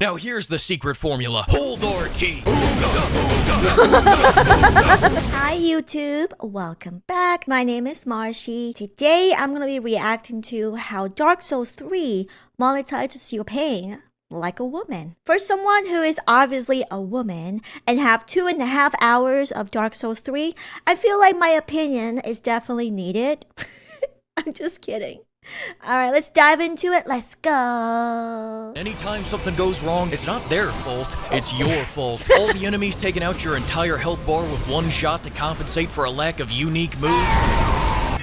Now here's the secret formula. Hold RT. Hi YouTube, welcome back. My name is Marshy. Today I'm going to be reacting to how Dark Souls 3 monetizes your pain like a woman. For someone who is obviously a woman and have 2.5 hours of Dark Souls 3, I feel like my opinion is definitely needed. I'm just kidding. Alright, let's dive into it. Let's go. Anytime something goes wrong, it's not their fault, it's your fault. All the enemies taking out your entire health bar with one shot to compensate for a lack of unique moves?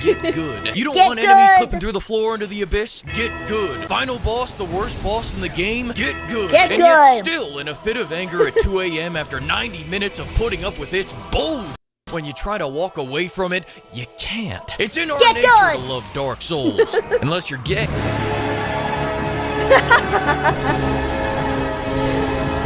Get good. You don't want enemies clipping through the floor into the abyss? Get good. Final boss, the worst boss in the game? Get good. And yet still in a fit of anger at 2 a.m. after 90 minutes of putting up with its bull. When you try to walk away from it, you can't. It's in our nature to love Dark Souls. Unless you're gay.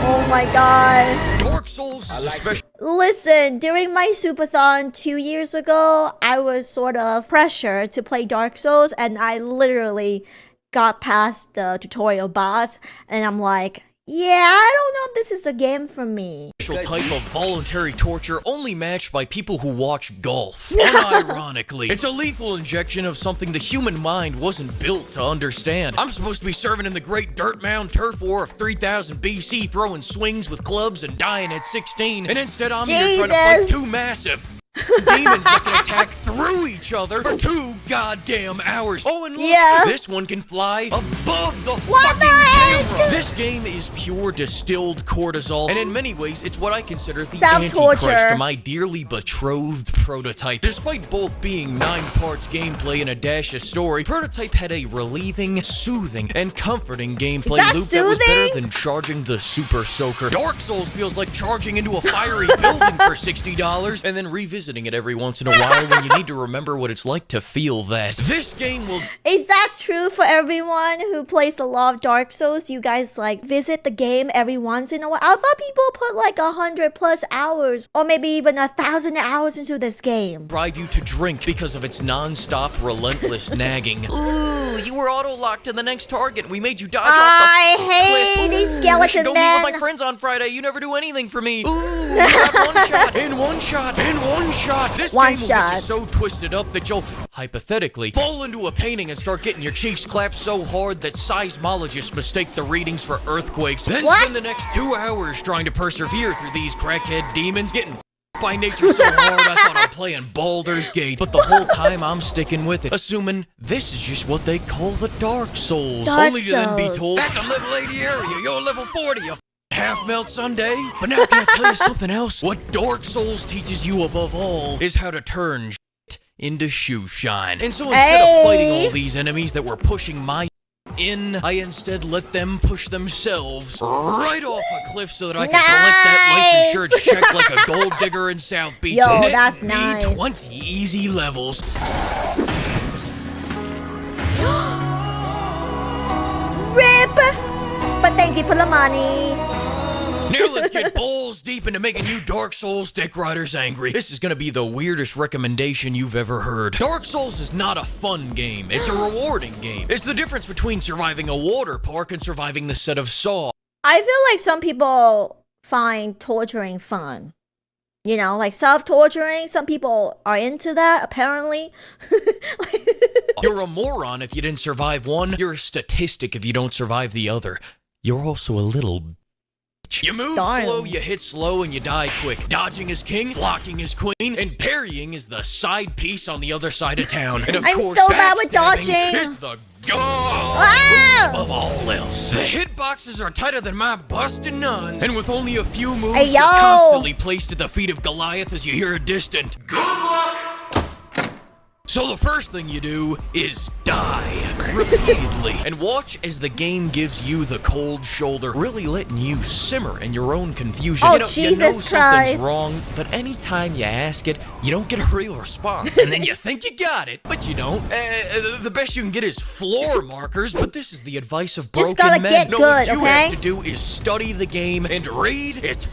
Oh my god. Dark Souls is especially... Listen, during my Supathon 2 years ago, I was sort of pressured to play Dark Souls, and I literally got past the tutorial boss, and I'm like, yeah, I don't know if this is a game for me. Type of voluntary torture only matched by people who watch golf. Unironically, it's a lethal injection of something the human mind wasn't built to understand. I'm supposed to be serving in the great dirt mound turf war of 3000 BC, throwing swings with clubs and dying at 16, and instead I'm here trying to fight two massive demons that can attack through each other for 2 goddamn hours. Oh, and look, this one can fly above the fucking camera. This game is pure distilled cortisol, and in many ways, it's what I consider the Antichrist to my dearly betrothed Prototype. Despite both being 9 parts gameplay and a dash of story, Prototype had a relieving, soothing, and comforting gameplay loop that was better than charging the Super Soaker. Dark Souls feels like charging into a fiery building for $60 and then revisiting it every once in a while when you need to remember what it's like to feel that. This game will... Is that true for everyone who plays a lot of Dark Souls? You guys like visit the game every once in a while? I thought people put like 100+ hours or maybe even 1,000 hours into this game. Drive you to drink because of its non-stop relentless nagging. Ooh, you were auto-locked to the next target. We made you dodge off the cliff. I hate these skeleton men. Go meet with my friends on Friday. You never do anything for me. Ooh, you got one shot, and one shot, and one shot. This game will get you so twisted up that you'll, hypothetically, fall into a painting and start getting your cheeks clapped so hard that seismologists mistake the readings for earthquakes. Then spend the next 2 hours trying to persevere through these crackhead demons, getting by nature so hard I thought I'm playing Baldur's Gate. But the whole time I'm sticking with it, assuming this is just what they call the Dark Souls. Only to then be told, that's a level 80 area, you're level 40, you half-melt Sunday. But now can I tell you something else? What Dark Souls teaches you above all is how to turn shit into shoe shine. And so instead of fighting all these enemies that were pushing my in, I instead let them push themselves right off a cliff so that I can collect that life insurance check like a gold digger in South Beach. Yo, that's nice. 20 easy levels. RIP! But thank you for the money. Now let's get balls deep into making you Dark Souls deck riders angry. This is gonna be the weirdest recommendation you've ever heard. Dark Souls is not a fun game. It's a rewarding game. It's the difference between surviving a water park and surviving the set of Saw. I feel like some people find torturing fun. You know, like self-torturing. Some people are into that, apparently. You're a moron if you didn't survive one. You're a statistic if you don't survive the other. You're also a little... You move slow, you hit slow, and you die quick. Dodging is king, blocking is queen, and parrying is the side piece on the other side of town. And of course, so bad with dodging. Is the god above all else. The hitboxes are tighter than my busted nuns, and with only a few moves, you're constantly placed at the feet of Goliath as you hear a distant "Good luck!" So the first thing you do is die repeatedly and watch as the game gives you the cold shoulder, really letting you simmer in your own confusion. Oh, you know Jesus something's wrong, but anytime you ask it, you don't get a real response. And then you think you got it, but you don't. The best you can get is floor markers, but this is the advice of broken men. Just gotta get good, what you have to do is study the game and read its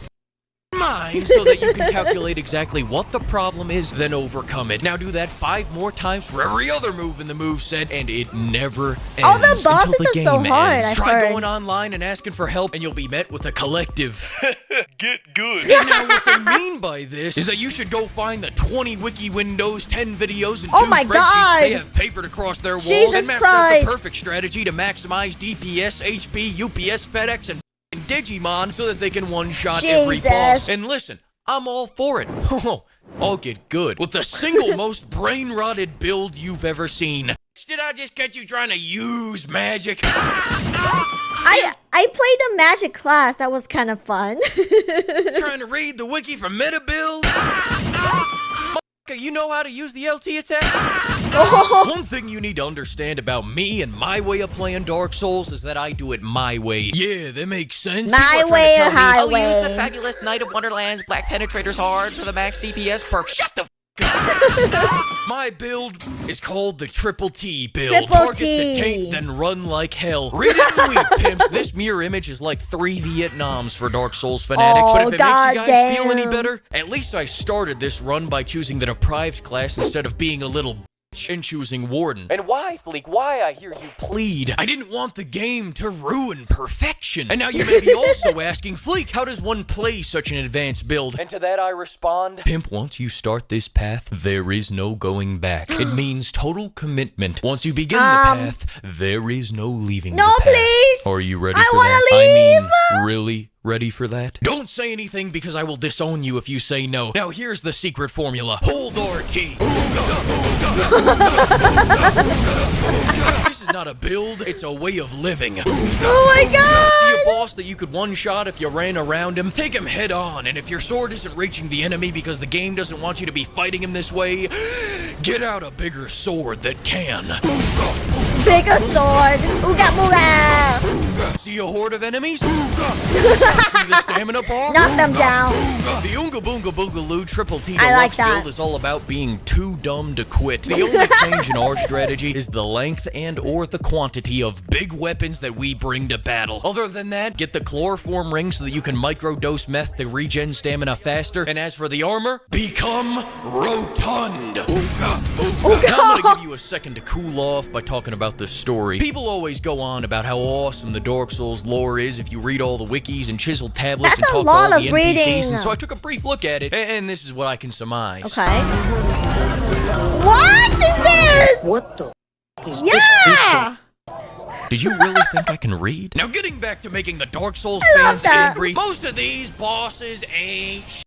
mind so that you can calculate exactly what the problem is, then overcome it. Now do that 5 more times for every other move in the moveset, and it never ends. All the bosses until the are game so hard, ends. I've Try heard. going online and asking for help, and you'll be met with a collective Get good. and now what they mean by this is that you should go find the 20 wiki windows, 10 videos, and 2 Oh my spreadsheets God. they have papered across their walls Jesus and map out Christ. the perfect strategy to maximize DPS, HP, UPS, FedEx, and Digimon so that they can one-shot every Jesus. boss. And listen, I'm all for it. I'll get good with the single most brain-rotted build you've ever seen. Did I just catch you trying to use magic? I played the magic class. That was kind of fun. Trying to read the wiki for meta build? You know how to use the LT attack? One thing you need to understand about me and my way of playing Dark Souls is that I do it my way. Yeah, that makes sense. My People are trying way to or tell me, highway. "Oh, use the fabulous Knight of Wonderland's Black Penetrators hard for the max DPS perk." Shut the My build is called the Triple T build. Triple Target T. the taint, then run like hell. Read it and weep, pimps. This mirror image is like 3 Vietnams for Dark Souls fanatics. Oh, but if it makes you guys feel any goddamn. better, at least I started this run by choosing the deprived class instead of being a little bitch and choosing Warden. And why, Fleek? Why, I hear you plead? I didn't want the game to ruin perfection. And now you may be also asking, Fleek, how does one play such an advanced build? And to that I respond, Pimp, once you start this path, there is no going back. It means total commitment. Once you begin the path, there is no leaving No, the path. please. Are you ready I for wanna that? leave. I mean, really? Ready for that? Don't say anything because I will disown you if you say no. Now here's the secret formula. Hold RT. This is not a build, it's a way of living. Oh my See God. a boss that you could one-shot if you ran around him? Take him head on, and if your sword isn't reaching the enemy because the game doesn't want you to be fighting him this way, get out a bigger sword that can. Bigger sword. Ooga booga. See a horde of enemies? See the stamina bar? Knock them down. The Oonga Boonga Boogaloo Triple T I like Deluxe that. build is all about being too dumb to quit. The only change in our strategy is the length and or the quantity of big weapons that we bring to battle. Other than that, get the chloroform ring so that you can microdose meth to regen stamina faster. And as for the armor, become rotund. Now I'm gonna give you a second to cool off by talking about the story. People always go on about how awesome the Dark Souls lore is if you read all the wikis and chiseled tablets That's and a talk to all lot the of NPCs. reading. And so I took a brief look at it, and this is what I can surmise. Okay. What is this? What the is Yeah. Did you really think I can read? Now getting back to making the Dark Souls I love fans that. angry, most of these bosses ain't shit.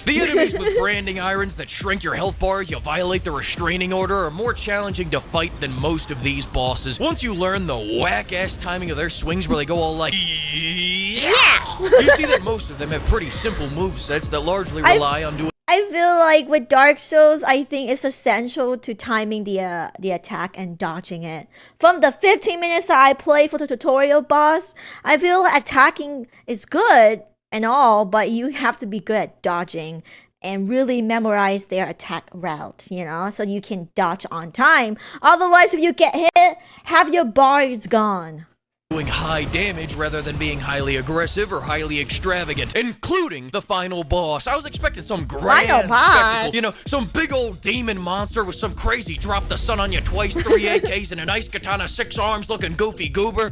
The enemies with branding irons that shrink your health bar if you violate the restraining order are more challenging to fight than most of these bosses. Once you learn the whack-ass timing of their swings where they go all like, yeah! You see that most of them have pretty simple movesets that largely rely on doing I feel like with Dark Souls, I think it's essential to timing the attack and dodging it. From the 15 minutes that I played for the tutorial boss, I feel like attacking is good and all, but you have to be good at dodging and really memorize their attack route, you know, so you can dodge on time. Otherwise, if you get hit, half your bar is gone. doing high damage rather than being highly aggressive or highly extravagant, including the final boss. I was expecting some grand Final boss? spectacle, you know, some big old demon monster with some crazy drop the sun on you twice, 3 AKs, and an ice katana, 6 arms looking goofy goober.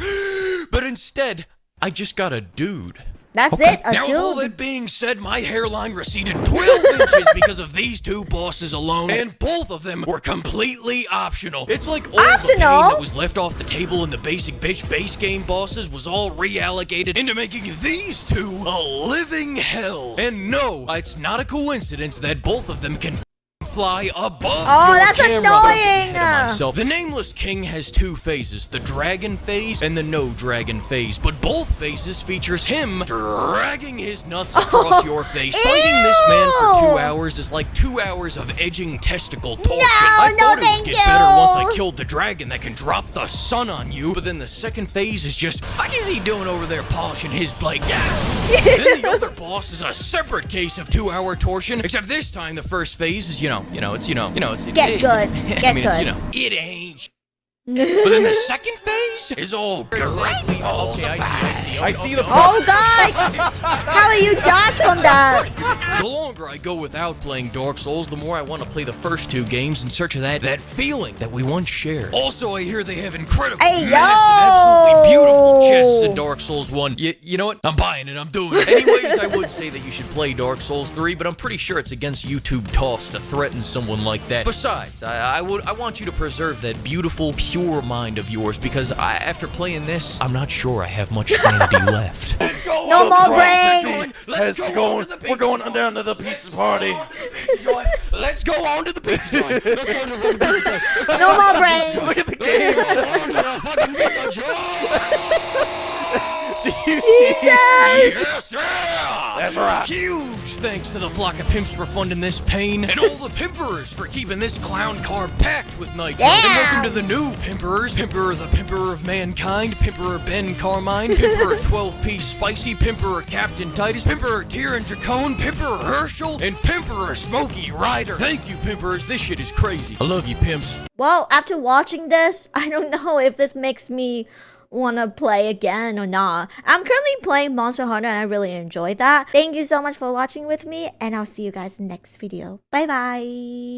But instead, I just got a dude. That's it, a Now, with all dude. that being said, my hairline receded 12 inches because of these 2 bosses alone, and both of them were completely optional. It's like all the pain Optional? that was left off the table in the basic bitch base game bosses was all reallocated into making these 2 a living hell. And no, it's not a coincidence that both of them can fly above Oh, your that's camera. annoying. Ahead of myself. The Nameless King has 2 phases, the Dragon phase and the No Dragon phase, but both phases features him dragging his nuts across your face. Fighting this man for 2 hours is like 2 hours of edging testicle torsion. I no, thought it thank would get better once you. I killed the dragon that can drop the sun on you, but then the second phase is just, what is he doing over there polishing his blade? Then the other boss is a separate case of 2-hour torsion, except this time the first phase is, it's Get good. Get I mean, good. it's, it ain't But then the second phase is all great. I see the Oh God! How do you dodge from that? The longer I go without playing Dark Souls, the more I want to play the first 2 games in search of that feeling that we once shared. Also, I hear they have incredible, massive, absolutely beautiful chests in Dark Souls 1. You know what? I'm buying it. I'm doing it. Anyways, I would say that you should play Dark Souls 3, but I'm pretty sure it's against YouTube toss to threaten someone like that. Besides, I want you to preserve that beautiful, pure mind of yours, because after playing this, I'm not sure I have much sanity left. Let's go. No more brains. We're going down to the pizza party. Let's go on to the pizza joint. Let's go to the pizza joint. No more brains. Look at the game. Do you see? Yes, yeah! That's right. Huge thanks to the flock of pimps for funding this pain, and all the pimpers for keeping this clown car packed with nitro. Damn. And welcome to the new pimpers. Pimper the Pimper of Mankind, Pimper Ben Carmine, Pimper 12-piece Spicy, Pimper Captain Titus, Pimper Tyrion Dracone, Pimper Herschel, and Pimper Smokey Rider. Thank you, pimpers. This shit is crazy. I love you, pimps. Well, after watching this, I don't know if this makes me wanna play again or not. I'm currently playing Monster Hunter and I really enjoyed that. Thank you so much for watching with me, and I'll see you guys in the next video. Bye bye.